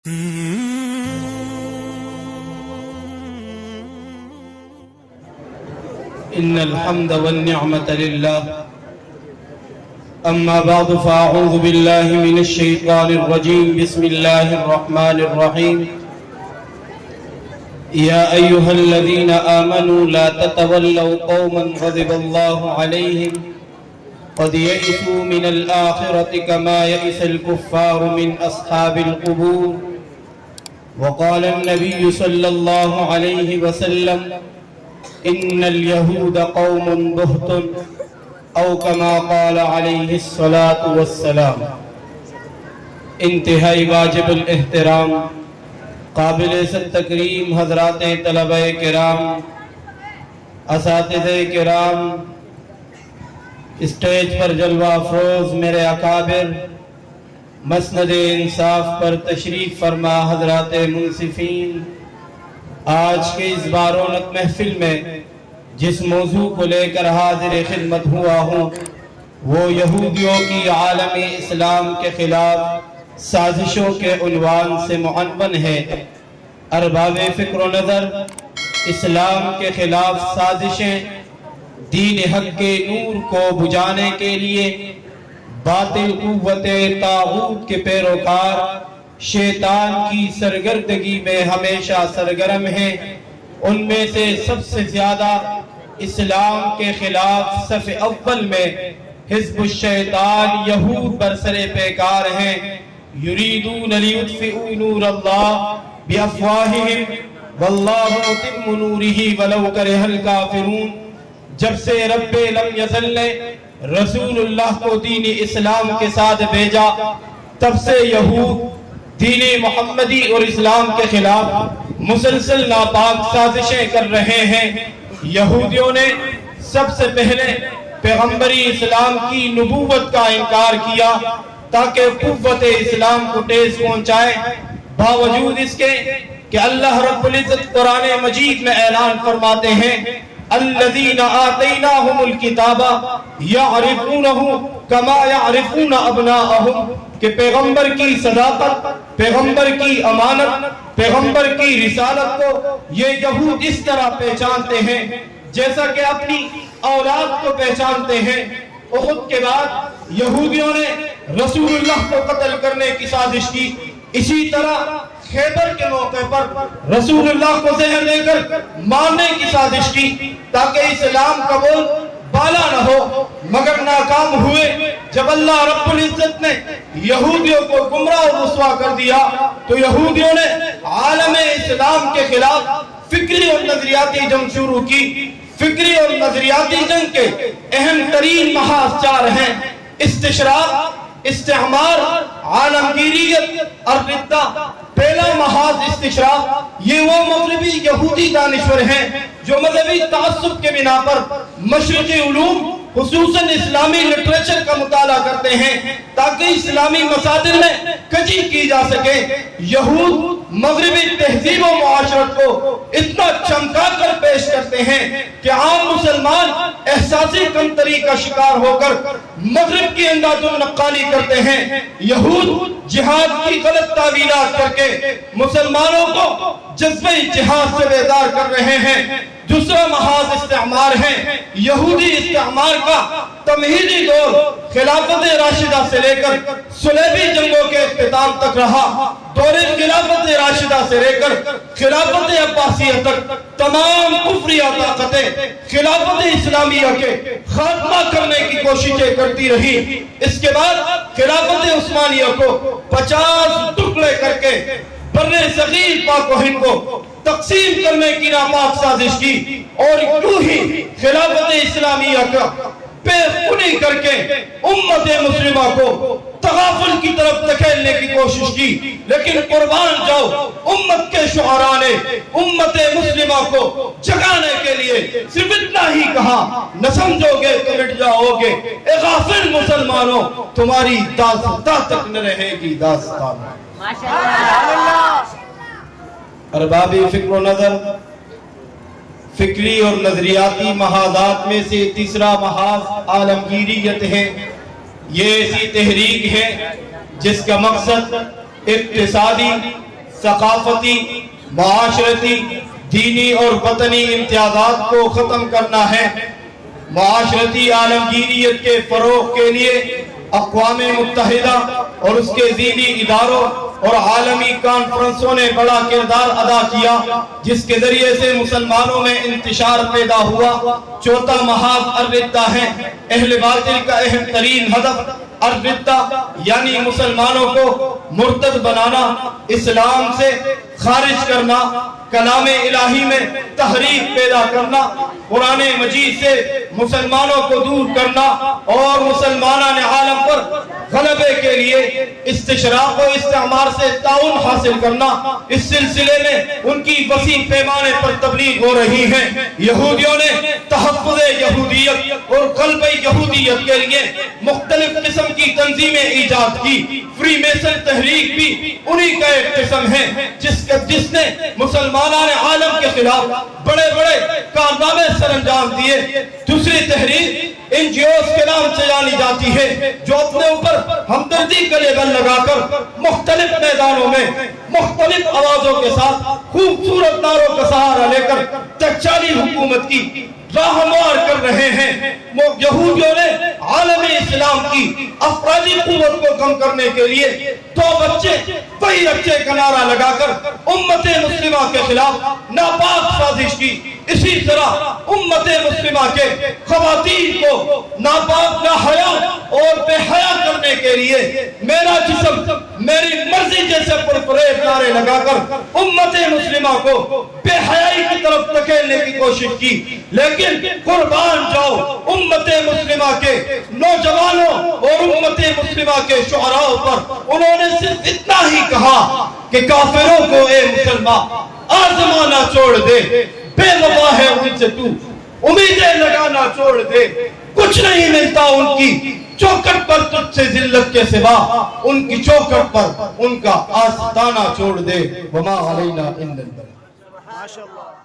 إن الحمد والنعمة لله. أما بعد فأعوذ بالله من الشيطان الرجيم. بسم الله الرحمن الرحيم. يا أيها الذين آمنوا لا تتولوا قوما غضب الله عليهم قد يئسوا من الآخرة كما يئس الكفار من أصحاب القبور. وقال النبي صلى الله عليه وسلم إن اليهود قوم بهت أو كما قال عليه الصلاة والسلام. انتہائی واجب الاحترام قابل عزت تکریم حضرات طلبہ کرام، اساتذہ کرام، اسٹیج پر جلوہ افروز میرے اکابر، مسند انصاف پر تشریف فرما حضرات منصفین، آج کے اس بارونق محفل میں جس موضوع کو لے کر حاضر خدمت ہوا ہوں وہ یہودیوں کی عالم اسلام کے خلاف سازشوں کے عنوان سے معنون ہے. ارباب فکر و نظر اسلام کے خلاف سازشیں دین حق کے نور کو بجھانے کے لیے باطل قوت طاغوت کے پیروکار شیطان کی سرگردگی میں ہمیشہ سرگرم ہیں. ان میں سے سب سے زیادہ اسلام کے خلاف صف اول میں حزب الشیطان یہود برسر پیکار ہیں. یریدون لیطفئوا نور اللہ بافواہہم واللہ متم نورہ ولو کرہ الکافرون. جب سے رب لم یزل نے رسول اللہ کو دین اسلام کے ساتھ بھیجا تب سے یہود دین محمدی اور اسلام کے خلاف مسلسل ناپاک سازشیں کر رہے ہیں. یہودیوں نے سب سے پہلے پیغمبری اسلام کی نبوت کا انکار کیا تاکہ قوت اسلام کو ٹھیس پہنچائے، باوجود اس کے کہ اللہ رب العزت قرآن مجید میں اعلان فرماتے ہیں الذین آتیناہم الکتاب یعرفونہ کما یعرفون ابناءہم، کہ پیغمبر کی صداقت، پیغمبر کی امانت، پیغمبر کی رسالت کو یہ یہود اس طرح پہچانتے ہیں جیسا کہ اپنی اولاد کو پہچانتے ہیں. احد کے بعد یہودیوں نے رسول اللہ کو قتل کرنے کی سازش کی. اسی طرح خیبر کے موقع پر رسول اللہ کو زہر دے کر مارنے کی سازش کی تاکہ اسلام کا بول بالا نہ ہو، مگر ناکام ہوئے. جب اللہ رب العزت نے یہودیوں کو گمراہ اور رسوا کر دیا تو یہودیوں نے عالم اسلام کے خلاف فکری اور نظریاتی جنگ شروع کی. فکری اور نظریاتی جنگ کے اہم ترین محاذ چار ہیں: استشراق، استعمار، عالمگیریت اور ردہ. پہلا محاذ استشراق، یہ وہ مغربی یہودی دانشور ہیں جو مذہبی تعصب کے بنا پر مشرقی علوم خصوصاً اسلامی لٹریچر کا مطالعہ کرتے ہیں تاکہ اسلامی مصادر میں کجی کی جا سکے. یہود مغربی تہذیب و معاشرت کو اتنا چمکا کر پیش کرتے ہیں کہ عام مسلمان احساسی کمتری کا شکار ہو کر مغرب کی انداز و نقالی کرتے ہیں. یہود جہاد کی غلط تعویلات کر کے مسلمانوں کو جذبہ جہاد سے بیدار کر رہے ہیں. دوسرا محاذ استعمار ہے. یہودی استعمار کا تمہیدی دور خلافت راشدہ سے لے کر صلیبی جنگوں کے اختتام تک رہا. دور خلافت راشدہ سے لے کر خلافت عباسیہ تک تمام کفری طاقتیں خلافت اسلامیہ کے خاتمہ کرنے کی کوششیں کرتی رہی. اس کے بعد خلافت عثمانیہ کو 50 ٹکڑے کر کے بر صغیر پاک و ہند کو تقسیم کرنے کی ناپاک سازش کی اور کیوں ہی خلافت اسلامیہ کا بے خونی کر کے امت مسلمہ کو تغافل کی طرف دھکیلنے کی کوشش کی. لیکن قربان جاؤ امت کے شعراء نے امت مسلمہ کو جگانے کے لیے صرف اتنا ہی کہا: نہ سمجھو گے تو مٹ جاؤ گے اے غافل مسلمانوں، تمہاری داستان تک نہ رہے گی داستان. ارباب فکر و نظر فکری اور نظریاتی محاذات میں سے تیسرا محاذ عالمگیریت ہے. یہ ایسی تحریک ہے جس کا مقصد اقتصادی، ثقافتی، معاشرتی، دینی اور وطنی امتیازات کو ختم کرنا ہے۔ معاشرتی عالمگیریت کے فروغ کے لیے اقوام متحدہ اور اس کے ذیلی اداروں اور عالمی کانفرنسوں نے بڑا کردار ادا کیا، جس کے ذریعے سے مسلمانوں میں انتشار پیدا ہوا۔ چوتھا محاذ الردہ ہے۔ اہل باطل کا اہم ترین ہدف الردہ یعنی مسلمانوں کو مرتد بنانا، اسلام سے خارج کرنا، کلام الہی میں تحریف پیدا کرنا، قرآن مجید سے مسلمانوں کو دور کرنا اور مسلمانان عالم پر غلبے کے لیے استشراق و استعمار سے تعاون حاصل کرنا۔ اس سلسلے میں ان کی وسیع پیمانے پر تبلیغ ہو رہی ہے۔ یہودیوں نے تحفظ یہودیت اور غلبہ یہودیت کے لیے مختلف قسم کی تنظیمیں ایجاد کی۔ فری میسن تحریک بھی انہی کا ایک قسم ہے جس نے مسلمانان عالم کے خلاف بڑے بڑے کارنامے سر انجام دیے۔ دوسری تحریک NGOs کے نام سے جانی جاتی ہے، جو اپنے اوپر ہمدردی کا لیبل لگا کر مختلف میدانوں میں مختلف آوازوں کے ساتھ خوبصورت نعروں کا سہارا لے کر تکچالی حکومت کی راہ ہموار کر رہے ہیں۔ یہودیوں نے عالم اسلام کی افرادی قوت کو کم کرنے کے لیے دو بچے وہی بچے کا نعرہ لگا کر امت مسلمہ کے خلاف ناپاک سازش کی۔ اسی طرح امت مسلمہ کے خواتین کو ناپاک، ناحیا اور بے حیا کرنے کے لیے میرا جسم میری مرضی جیسے پرفریب نعرے لگا کر امت مسلمہ کو بے حیائی کی طرف دھکیلنے کی کوشش کی۔ لیکن قربان جاؤ امت مسلمہ کے نوجوانوں اور امت مسلمہ کے شعراء پر، انہوں نے صرف اتنا ہی کہا کہ کافروں کو اے مسلمان آزمانا چھوڑ دے، بے وفا ہے ان سے تو امیدیں لگانا چھوڑ دے، کچھ نہیں ملتا ان کی چوکٹ پر تجھ سے ذلت کے سوا، ان کی چوکٹ پر ان کا آستانہ چھوڑ دے۔ وما علینا الا البلاغ۔